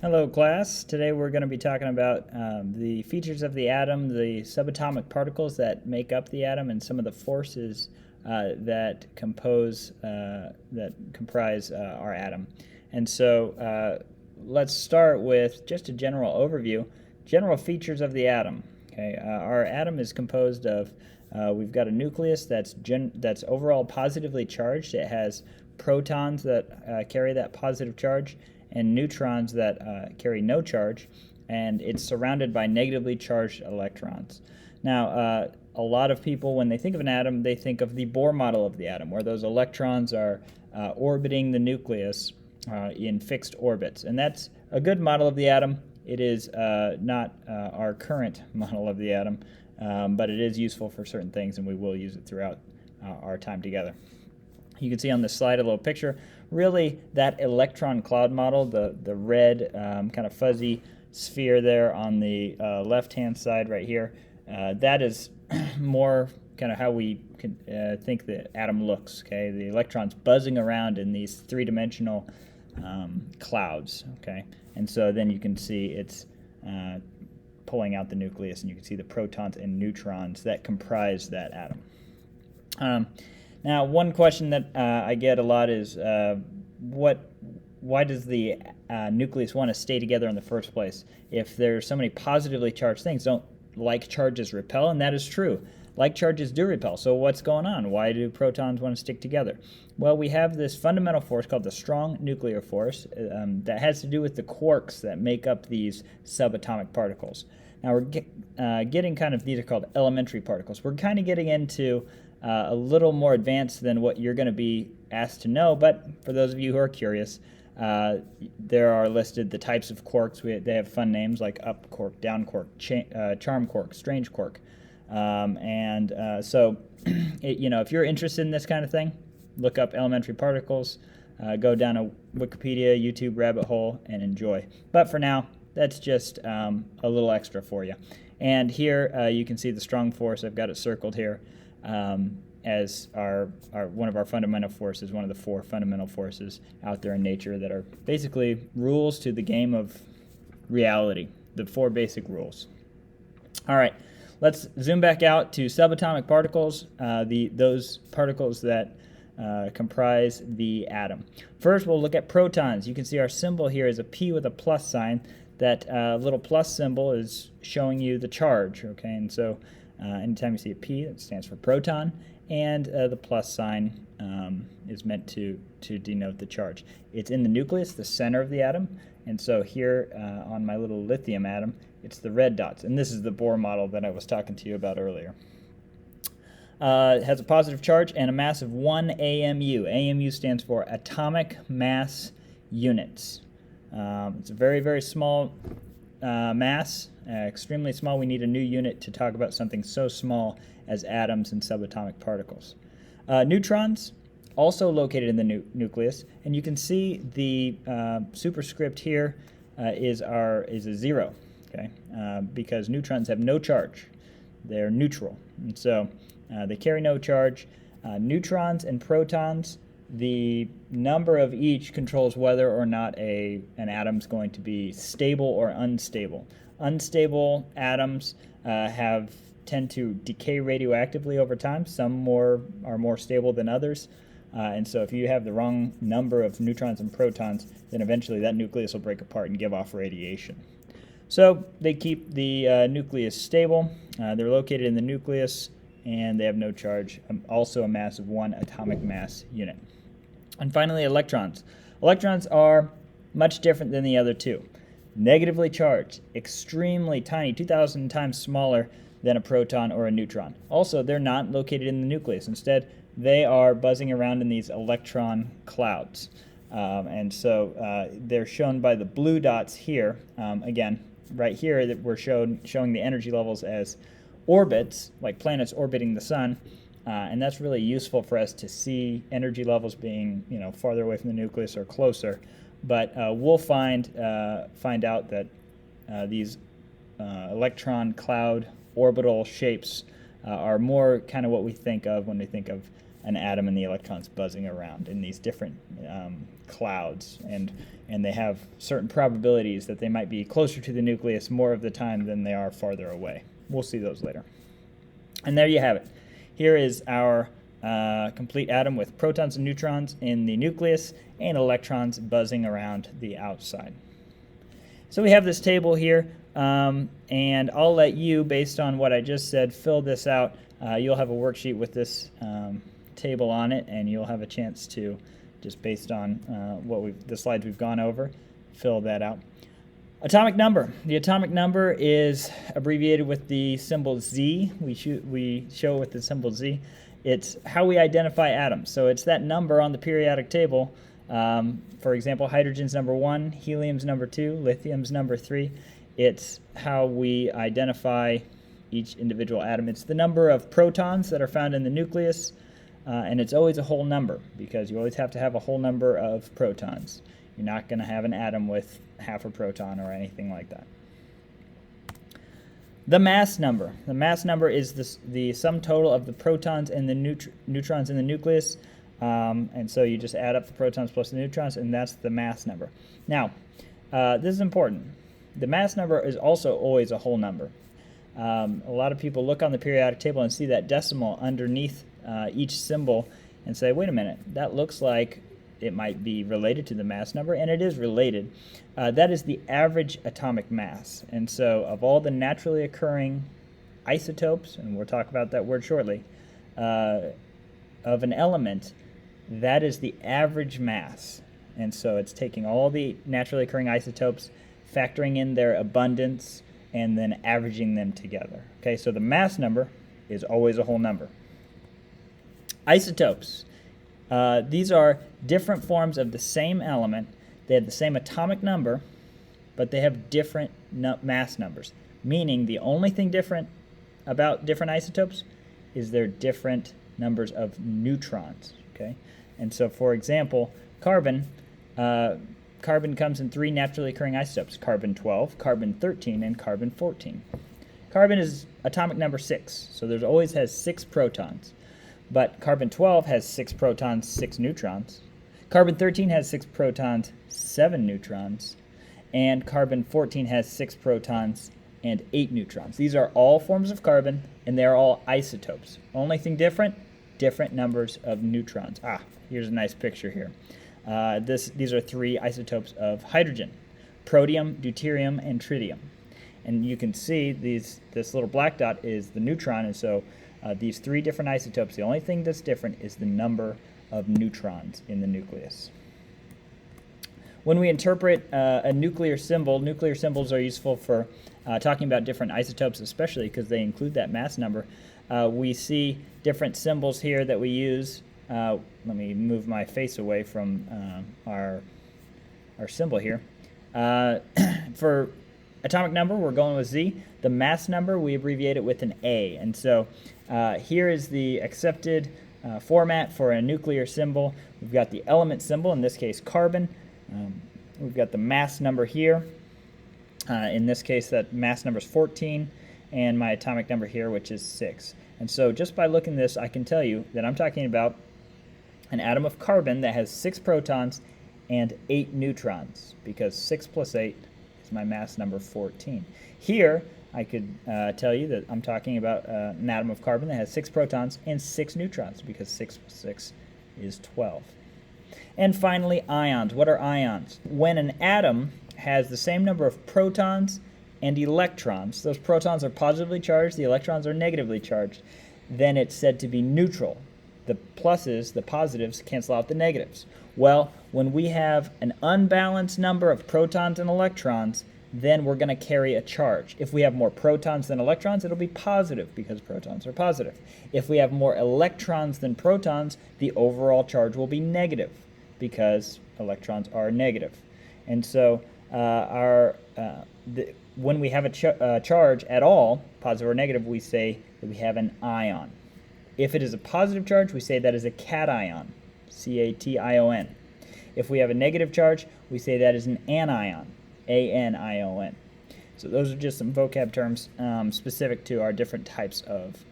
Hello class. Today we're going to be talking about the features of the atom, the subatomic particles that make up the atom, and some of the forces that comprise our atom. And so let's start with just a general overview, general features of the atom. Okay, our atom is composed of we've got a nucleus that's overall positively charged. It has protons that carry that positive charge and neutrons that carry no charge, and it's surrounded by negatively charged electrons. Now, a lot of people, when they think of an atom, they think of the Bohr model of the atom, where those electrons are orbiting the nucleus in fixed orbits. And that's a good model of the atom. It is not our current model of the atom, but it is useful for certain things, and we will use it throughout our time together. You can see on this slide a little picture. Really, that electron cloud model, the red kind of fuzzy sphere there on the left-hand side right here, that is more kind of how we think the atom looks. Okay, the electrons buzzing around in these three-dimensional clouds. Okay, and so then you can see it's pulling out the nucleus, and you can see the protons and neutrons that comprise that atom. Now, one question that I get a lot is why does the nucleus want to stay together in the first place? If there's so many positively charged things, don't like charges repel? And that is true. Like charges do repel. So what's going on? Why do protons want to stick together? Well, we have this fundamental force called the strong nuclear force that has to do with the quarks that make up these subatomic particles. Now we're getting kind of, these are called elementary particles. We're kind of getting into a little more advanced than what you're going to be asked to know, but for those of you who are curious, there are listed the types of quarks. They have fun names like up quark, down quark, charm quark, strange quark. So, if you're interested in this kind of thing, look up elementary particles, go down a Wikipedia, YouTube rabbit hole, and enjoy. But for now, that's just a little extra for you. And here you can see the strong force. I've got it circled here as our one of our fundamental forces, one of the four fundamental forces out there in nature that are basically rules to the game of reality, the four basic rules. All right, let's zoom back out to subatomic particles, those particles that comprise the atom. First, we'll look at protons. You can see our symbol here is a P with a plus sign. That little plus symbol is showing you the charge, okay? And so anytime you see a P, that stands for proton, and the plus sign is meant to denote the charge. It's in the nucleus, the center of the atom, and so here on my little lithium atom, it's the red dots, and this is the Bohr model that I was talking to you about earlier. It has a positive charge and a mass of 1 AMU. AMU stands for atomic mass units. It's a very, very small mass, extremely small. We need a new unit to talk about something so small as atoms and subatomic particles. Neutrons, also located in the nucleus, and you can see the superscript here is a 0, okay? Because neutrons have no charge. They're neutral, and so they carry no charge. Neutrons and protons, the number of each controls whether or not an atom is going to be stable or unstable. Unstable atoms tend to decay radioactively over time. Some are more stable than others. And so if you have the wrong number of neutrons and protons, then eventually that nucleus will break apart and give off radiation. So they keep the nucleus stable. They're located in the nucleus, and they have no charge, also a mass of 1 atomic mass unit. And finally, electrons. Electrons are much different than the other two. Negatively charged, extremely tiny, 2,000 times smaller than a proton or a neutron. Also, they're not located in the nucleus. Instead, they are buzzing around in these electron clouds. And so they're shown by the blue dots here. Again, right here that we're showing the energy levels as orbits, like planets orbiting the sun. And that's really useful for us to see energy levels being, farther away from the nucleus or closer. But we'll find out that these electron cloud orbital shapes are more kind of what we think of when we think of an atom and the electrons buzzing around in these different clouds, and they have certain probabilities that they might be closer to the nucleus more of the time than they are farther away. We'll see those later. And there you have it. Here is our complete atom with protons and neutrons in the nucleus and electrons buzzing around the outside. So we have this table here, and I'll let you, based on what I just said, fill this out. You'll have a worksheet with this table on it, and you'll have a chance to, just based on the slides we've gone over, fill that out. Atomic number. The atomic number is abbreviated with the symbol Z. We show it with the symbol Z. It's how we identify atoms. So it's that number on the periodic table. For example, hydrogen's number 1, helium's number 2, lithium's number 3. It's how we identify each individual atom. It's the number of protons that are found in the nucleus, and it's always a whole number because you always have to have a whole number of protons. You're not going to have an atom with half a proton or anything like that. The mass number. The mass number is the sum total of the protons and the neutrons in the nucleus. And so you just add up the protons plus the neutrons, and that's the mass number. Now, this is important. The mass number is also always a whole number. A lot of people look on the periodic table and see that decimal underneath each symbol and say, wait a minute, that looks like it might be related to the mass number, and it is related. That is the average atomic mass. And so of all the naturally occurring isotopes, and we'll talk about that word shortly, of an element, that is the average mass. And so it's taking all the naturally occurring isotopes, factoring in their abundance, and then averaging them together. Okay, so the mass number is always a whole number. Isotopes. These are different forms of the same element. They have the same atomic number, but they have different mass numbers. Meaning the only thing different about different isotopes is their different numbers of neutrons. Okay, and so for example, carbon comes in 3 naturally occurring isotopes: carbon-12, carbon-13, and carbon-14. Carbon is atomic number 6, so there always has 6 protons. But carbon-12 has 6 protons, 6 neutrons. Carbon-13 has 6 protons, 7 neutrons. And carbon-14 has 6 protons and 8 neutrons. These are all forms of carbon, and they are all isotopes. Only thing different, different numbers of neutrons. Here's a nice picture here. These are 3 isotopes of hydrogen: protium, deuterium, and tritium. And you can see this little black dot is the neutron, and so these 3 different isotopes, the only thing that's different is the number of neutrons in the nucleus. When we interpret a nuclear symbols are useful for talking about different isotopes, especially because they include that mass number. We see different symbols here that we use. Let me move my face away from our symbol here. For atomic number, we're going with Z. The mass number, we abbreviate it with an A. And so here is the accepted format for a nuclear symbol. We've got the element symbol, in this case carbon. We've got the mass number here. In this case, that mass number is 14, and my atomic number here, which is 6. And so just by looking at this, I can tell you that I'm talking about an atom of carbon that has 6 protons and 8 neutrons, because 6 plus 8 is my mass number 14. Here, I could tell you that I'm talking about an atom of carbon that has 6 protons and 6 neutrons, because 6 plus 6 is 12. And finally, ions. What are ions? When an atom has the same number of protons and electrons, those protons are positively charged, the electrons are negatively charged, then it's said to be neutral. The pluses, the positives, cancel out the negatives. Well, when we have an unbalanced number of protons and electrons, then we're going to carry a charge. If we have more protons than electrons, it'll be positive because protons are positive. If we have more electrons than protons, the overall charge will be negative because electrons are negative. And so when we have a charge at all, positive or negative, we say that we have an ion. If it is a positive charge, we say that is a cation, C-A-T-I-O-N. If we have a negative charge, we say that is an anion, A-N-I-O-N. So those are just some vocab terms specific to our different types of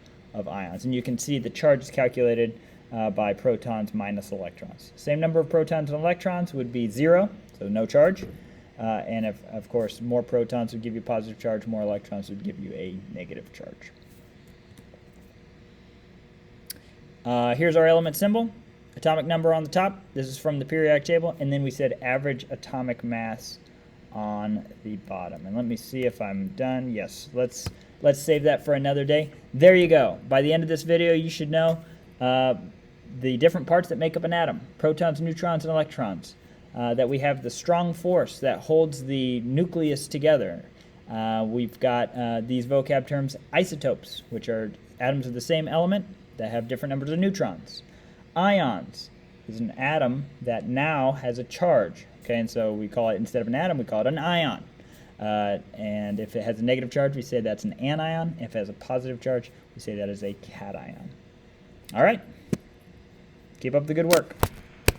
ions. And you can see the charge is calculated by protons minus electrons. Same number of protons and electrons would be 0, so no charge. And of course, more protons would give you a positive charge, more electrons would give you a negative charge. Here's our element symbol, atomic number on the top. This is from the periodic table, and then we said average atomic mass on the bottom. And let me see if I'm done. Yes, let's save that for another day. There you go. By the end of this video, you should know the different parts that make up an atom: protons, neutrons, and electrons. That we have the strong force that holds the nucleus together. We've got these vocab terms: isotopes, which are atoms of the same element that have different numbers of neutrons. Ions is an atom that now has a charge. Okay, and so we call it, instead of an atom, we call it an ion. And if it has a negative charge, we say that's an anion. If it has a positive charge, we say that is a cation. All right, keep up the good work.